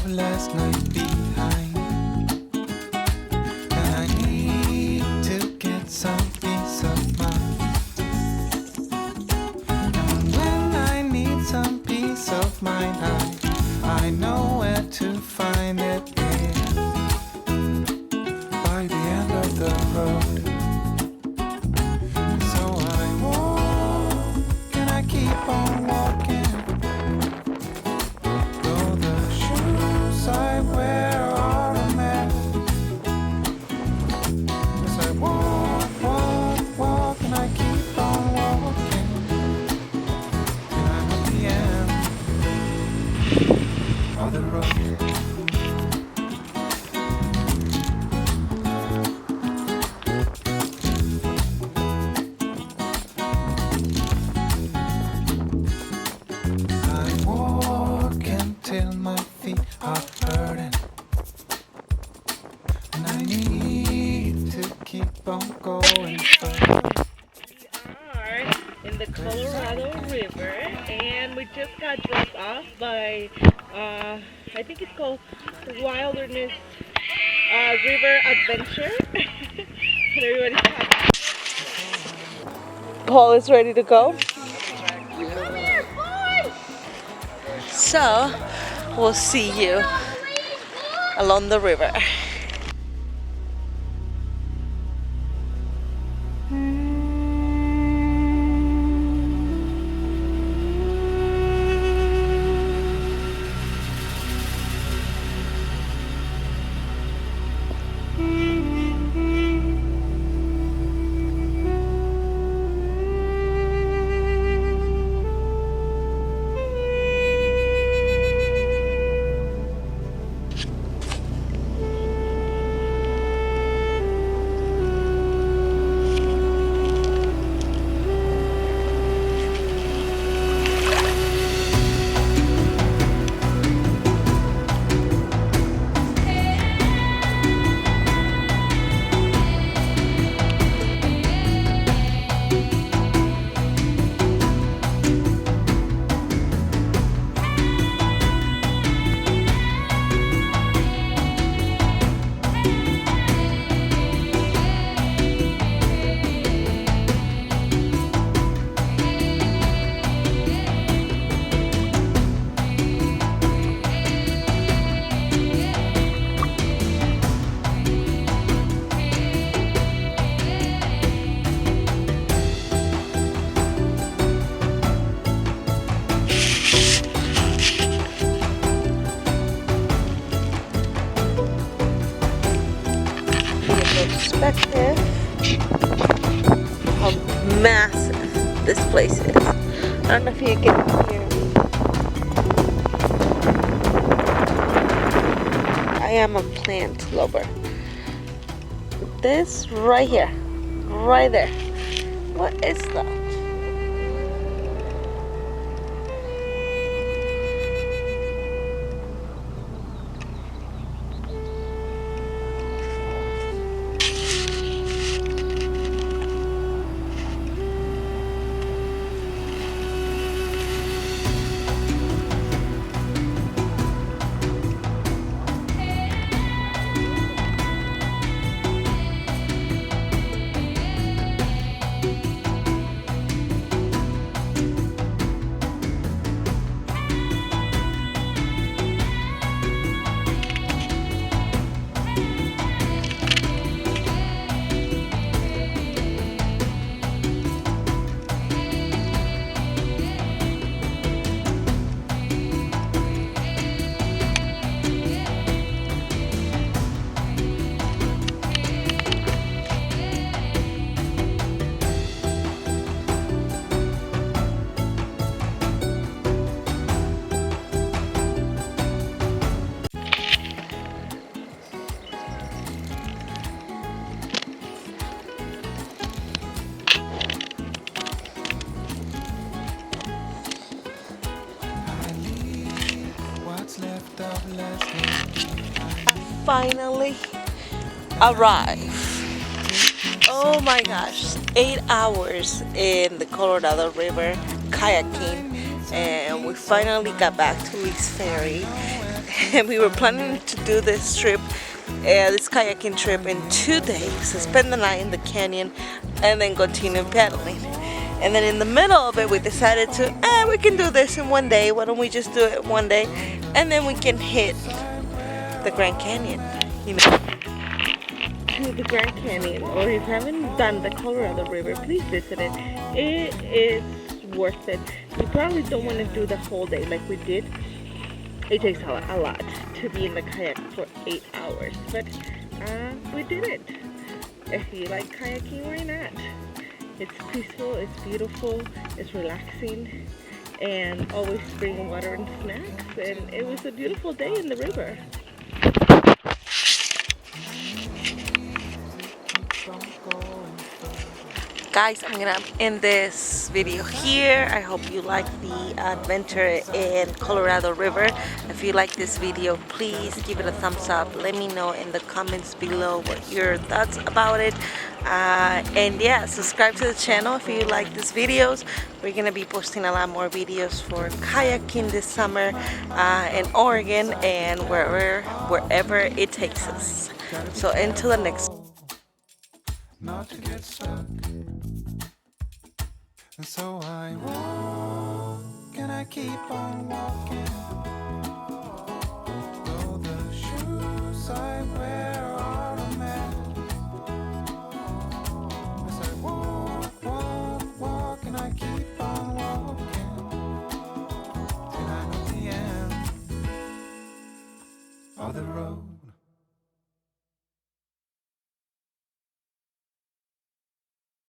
of last night behind. And I need to get some peace of mind. And when I need some peace of mind, I know where to find it. It's by the end of the road. So I walk and I keep on walking. Though the shoes I wear are a mess. As I walk, walk, walk and I keep on walking. And I'm at the end of the road. I walk until my feet are hurting, and I need to keep on going further. We are in the Colorado River, and we just got dropped off by, I think it's called Wilderness River Adventure. And everybody's happy. Paul is ready to go. So, we'll see you along the river. Perspective how massive this place is. I don't know if you can hear me. I am a plant lover. This right here, right there. What is that? Finally arrived. Oh my gosh, 8 hours in the Colorado River kayaking, and we finally got back to East Ferry. And we were planning to do this trip, this kayaking trip in 2 days. So spend the night in the canyon and then continue paddling. And then in the middle of it, we decided to, we can do this in one day. Why don't we just do it one day? And then we can hit the Grand Canyon, you know. To the Grand Canyon, or if you haven't done the Colorado River, please visit it. It is worth it. You probably don't want to do the whole day like we did. It takes a lot to be in the kayak for 8 hours, but we did it. If you like kayaking, why not? It's peaceful, it's beautiful, it's relaxing, and always bring water and snacks. And it was a beautiful day in the river. Guys, I'm gonna end this video here. I hope you like the adventure in Colorado River. If you like this video, please give it a thumbs up. Let me know in the comments below what your thoughts about it. And yeah, subscribe to the channel if you like these videos. We're gonna be posting a lot more videos for kayaking this summer in Oregon and wherever it takes us. So until the next. Not to get stuck. And so I walk and I keep on walking. Though the shoes I wear